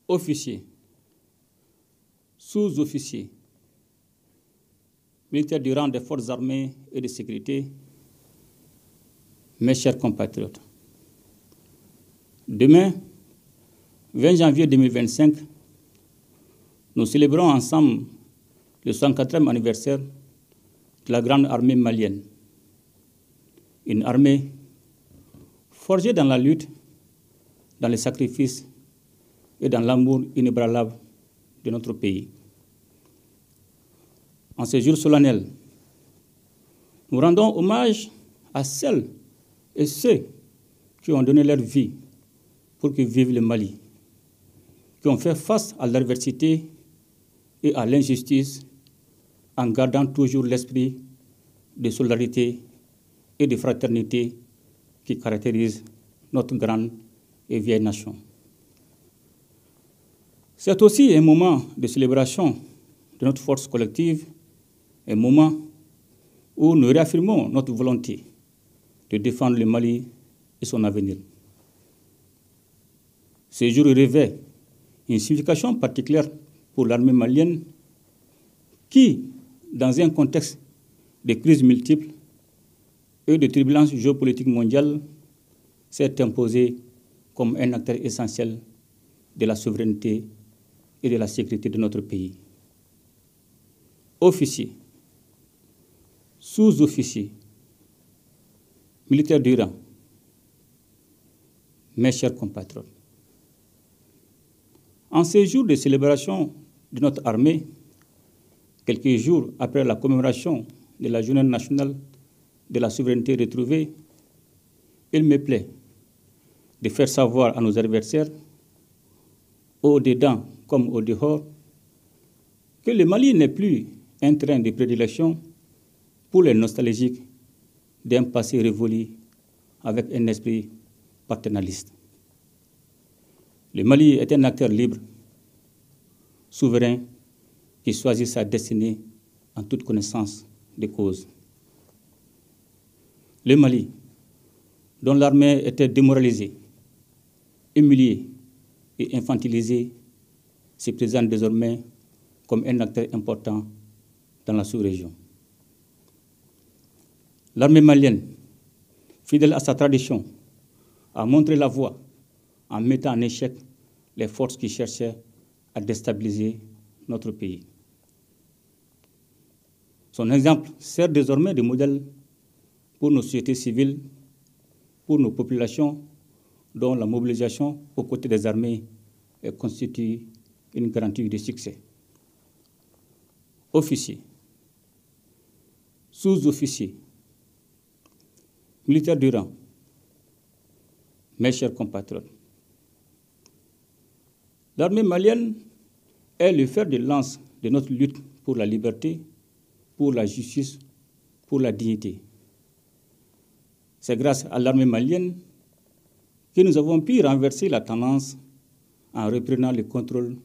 officiers, sous-officiers, militaires du rang des forces armées et de sécurité, mes chers compatriotes. Demain, 20 janvier 2025, nous célébrons ensemble le 104e anniversaire de la grande armée malienne. Une armée forgée dans la lutte, dans les sacrifices et dans l'amour inébranlable de notre pays. En ce jour solennel, nous rendons hommage à celles et ceux qui ont donné leur vie pour que vive le Mali, qui ont fait face à l'adversité et à l'injustice en gardant toujours l'esprit de solidarité et de fraternité qui caractérise notre grande et vieille nation. C'est aussi un moment de célébration de notre force collective, un moment où nous réaffirmons notre volonté de défendre le Mali et son avenir. Ce jour revêt une signification particulière pour l'armée malienne qui, dans un contexte de crises multiples et de turbulences géopolitiques mondiales, s'est imposée comme un acteur essentiel de la souveraineté et de la sécurité de notre pays. Officiers, sous-officiers, militaires du rang, mes chers compatriotes, en ces jours de célébration de notre armée, quelques jours après la commémoration de la Journée nationale de la souveraineté retrouvée, il me plaît de faire savoir à nos adversaires, au-dedans comme au-dehors, que le Mali n'est plus un terrain de prédilection pour les nostalgiques d'un passé révolu avec un esprit paternaliste. Le Mali est un acteur libre, souverain, qui choisit sa destinée en toute connaissance de cause. Le Mali, dont l'armée était démoralisée, humiliée et infantilisée, se présente désormais comme un acteur important dans la sous-région. L'armée malienne, fidèle à sa tradition, a montré la voie en mettant en échec les forces qui cherchaient à déstabiliser notre pays. Son exemple sert désormais de modèle pour nos sociétés civiles, pour nos populations, dont la mobilisation aux côtés des armées constitue une garantie de succès. Officiers, sous-officiers, militaires du rang, mes chers compatriotes, l'armée malienne est le fer de lance de notre lutte pour la liberté, pour la justice, pour la dignité. C'est grâce à l'armée malienne que nous avons pu renverser la tendance en reprenant le contrôle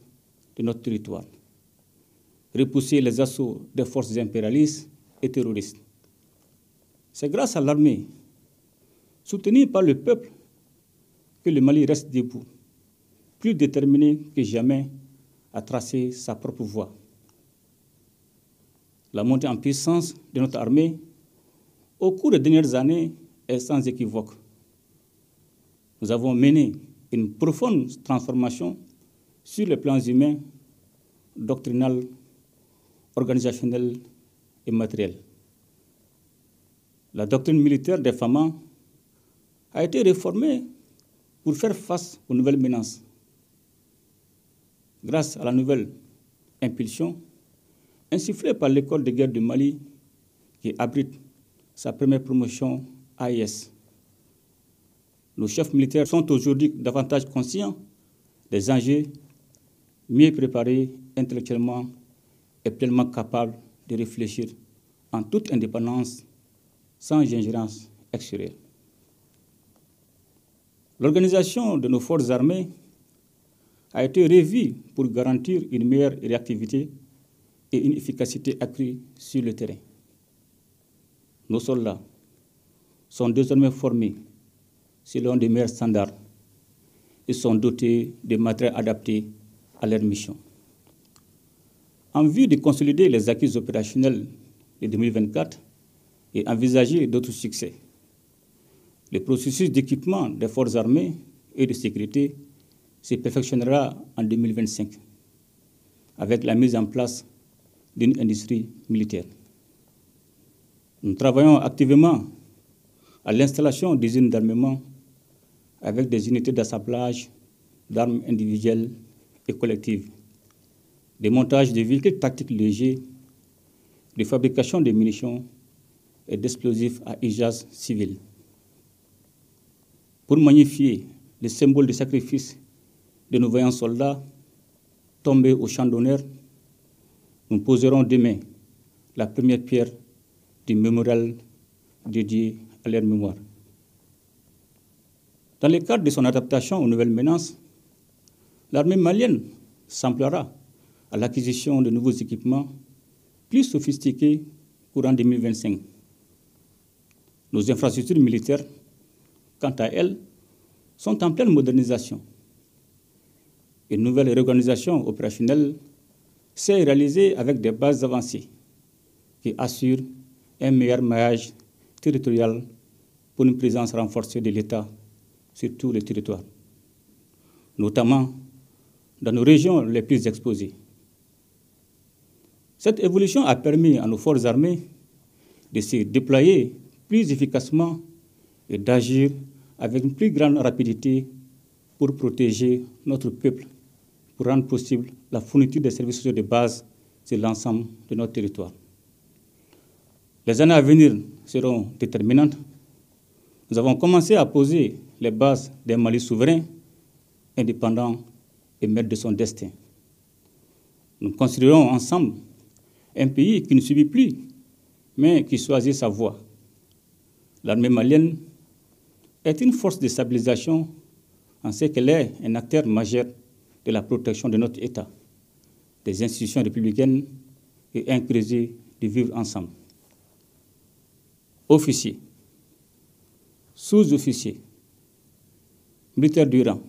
de notre territoire, repousser les assauts des forces impérialistes et terroristes. C'est grâce à l'armée, soutenue par le peuple, que le Mali reste debout, plus déterminé que jamais à tracer sa propre voie. La montée en puissance de notre armée au cours des dernières années est sans équivoque. Nous avons mené une profonde transformation sur les plans humains, doctrinal, organisationnel et matériel. La doctrine militaire des FAMA a été réformée pour faire face aux nouvelles menaces. Grâce à la nouvelle impulsion insufflée par l'école de guerre du Mali, qui abrite sa première promotion AIS. Nos chefs militaires sont aujourd'hui davantage conscients des enjeux, mieux préparés intellectuellement et pleinement capables de réfléchir en toute indépendance, sans ingérence extérieure. L'organisation de nos forces armées a été revue pour garantir une meilleure réactivité et une efficacité accrue sur le terrain. Nos soldats sont désormais formés selon de meilleurs standards et sont dotés de matériel adapté à leur mission. En vue de consolider les acquis opérationnels de 2024 et envisager d'autres succès, le processus d'équipement des forces armées et de sécurité se perfectionnera en 2025 avec la mise en place d'une industrie militaire. Nous travaillons activement à l'installation d'usines d'armement avec des unités d'assemblage d'armes individuelles et collectives, des montages de véhicules tactiques légers, de fabrication de munitions et d'explosifs à usage civil. Pour magnifier les symboles de sacrifice de nos vaillants soldats tombés au champ d'honneur, nous poserons demain la première pierre du mémorial dédié à leur mémoire. Dans le cadre de son adaptation aux nouvelles menaces, l'armée malienne s'emploiera à l'acquisition de nouveaux équipements plus sophistiqués courant 2025. Nos infrastructures militaires, quant à elles, sont en pleine modernisation. Une nouvelle réorganisation opérationnelle s'est réalisée avec des bases avancées qui assurent un meilleur maillage territorial pour une présence renforcée de l'État sur tous les territoires, notamment dans nos régions les plus exposées. Cette évolution a permis à nos forces armées de se déployer plus efficacement et d'agir avec une plus grande rapidité pour protéger notre peuple, pour rendre possible la fourniture des services sociaux de base sur l'ensemble de notre territoire. Les années à venir seront déterminantes. Nous avons commencé à poser les bases d'un Mali souverain, indépendant et maître de son destin. Nous construirons ensemble un pays qui ne subit plus, mais qui choisit sa voie. L'armée malienne est une force de stabilisation en ce qu'elle est un acteur majeur de la protection de notre État, des institutions républicaines et un creuset de vivre ensemble. Officiers, sous-officiers, militaires du rang,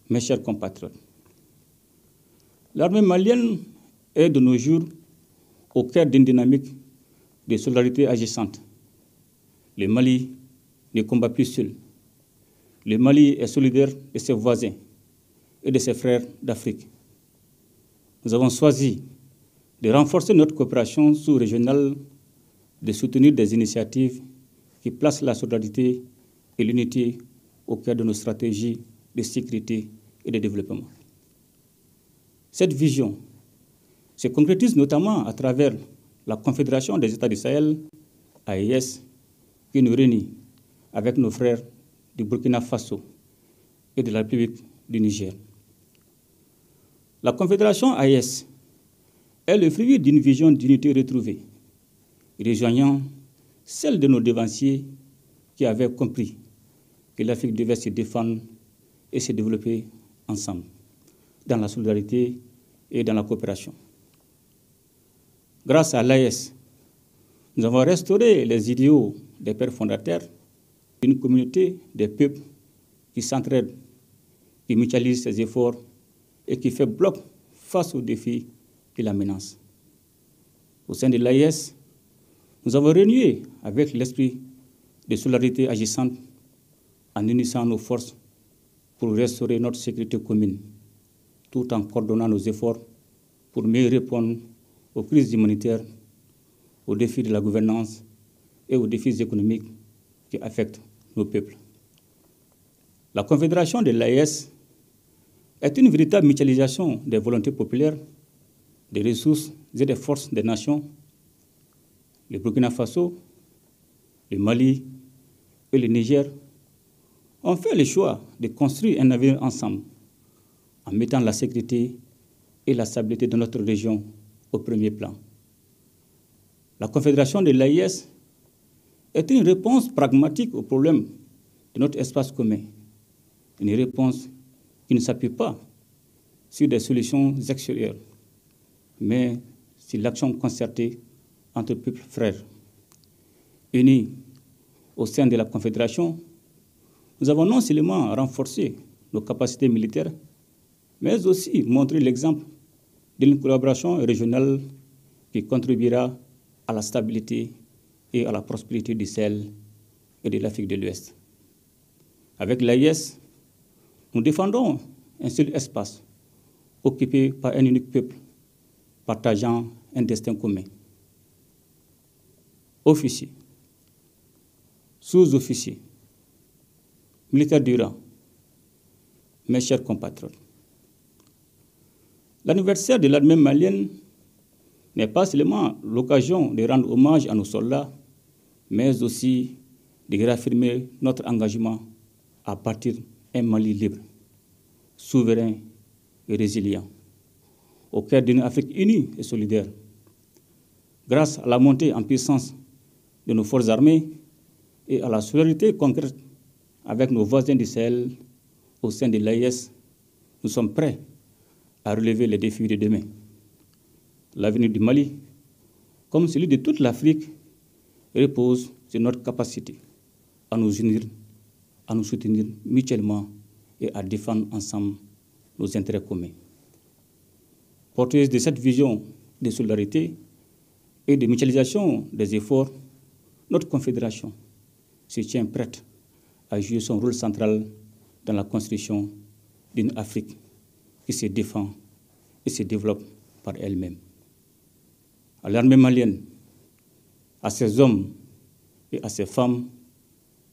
mes chers compatriotes, l'armée malienne est de nos jours au cœur d'une dynamique de solidarité agissante. Le Mali ne combat plus seul. Le Mali est solidaire de ses voisins et de ses frères d'Afrique. Nous avons choisi de renforcer notre coopération sous-régionale, de soutenir des initiatives qui placent la solidarité et l'unité au cœur de nos stratégies de sécurité et de développement. Cette vision se concrétise notamment à travers la Confédération des États du Sahel, AES, qui nous réunit avec nos frères du Burkina Faso et de la République du Niger. La Confédération AES est le fruit d'une vision d'unité retrouvée, rejoignant celle de nos devanciers qui avaient compris que l'Afrique devait se défendre et se développer ensemble, dans la solidarité et dans la coopération. Grâce à l'AES, nous avons restauré les idéaux des pères fondateurs d'une communauté des peuples qui s'entraident, qui mutualisent ses efforts et qui fait bloc face aux défis qui la menacent. Au sein de l'AES, nous avons renoué avec l'esprit de solidarité agissante en unissant nos forces pour restaurer notre sécurité commune, tout en coordonnant nos efforts pour mieux répondre aux crises humanitaires, aux défis de la gouvernance et aux défis économiques qui affectent nos peuples. La Confédération de l'AES est une véritable mutualisation des volontés populaires, des ressources et des forces des nations. Le Burkina Faso, le Mali et le Niger ont fait le choix de construire un avenir ensemble en mettant la sécurité et la stabilité de notre région au premier plan. La Confédération de l'AES est une réponse pragmatique aux problèmes de notre espace commun, une réponse qui ne s'appuie pas sur des solutions extérieures, mais sur l'action concertée entre peuples frères. Unis au sein de la Confédération, nous avons non seulement renforcé nos capacités militaires, mais aussi montrer l'exemple d'une collaboration régionale qui contribuera à la stabilité et à la prospérité du Sahel et de l'Afrique de l'Ouest. Avec l'AIS, nous défendons un seul espace occupé par un unique peuple, partageant un destin commun. Officiers, sous-officiers, militaires du rang, mes chers compatriotes, l'anniversaire de l'armée malienne n'est pas seulement l'occasion de rendre hommage à nos soldats, mais aussi de réaffirmer notre engagement à bâtir un Mali libre, souverain et résilient, au cœur d'une Afrique unie et solidaire. Grâce à la montée en puissance de nos forces armées et à la solidarité concrète avec nos voisins du Sahel au sein de l'AIS, nous sommes prêts à relever les défis de demain. L'avenir du Mali, comme celui de toute l'Afrique, repose sur notre capacité à nous unir, à nous soutenir mutuellement et à défendre ensemble nos intérêts communs. Porteuse de cette vision de solidarité et de mutualisation des efforts, notre confédération se tient prête à jouer son rôle central dans la construction d'une Afrique qui se défend et se développe par elle-même. À l'armée malienne, à ses hommes et à ses femmes,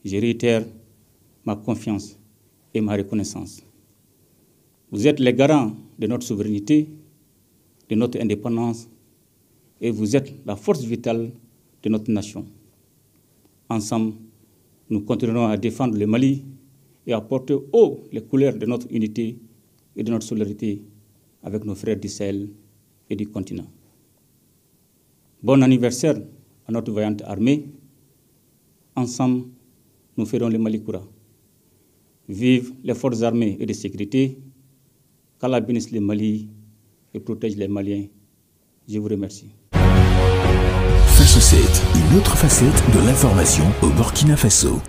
je réitère ma confiance et ma reconnaissance. Vous êtes les garants de notre souveraineté, de notre indépendance, et vous êtes la force vitale de notre nation. Ensemble, nous continuerons à défendre le Mali et à porter haut les couleurs de notre unité et de notre solidarité avec nos frères du Sahel et du continent. Bon anniversaire à notre vaillante armée. Ensemble, nous ferons le Mali Koura. Vive les forces armées et de sécurité, qu'Allah bénisse le Mali et protège les Maliens. Je vous remercie. Face 7, une autre facette de l'information au Burkina Faso.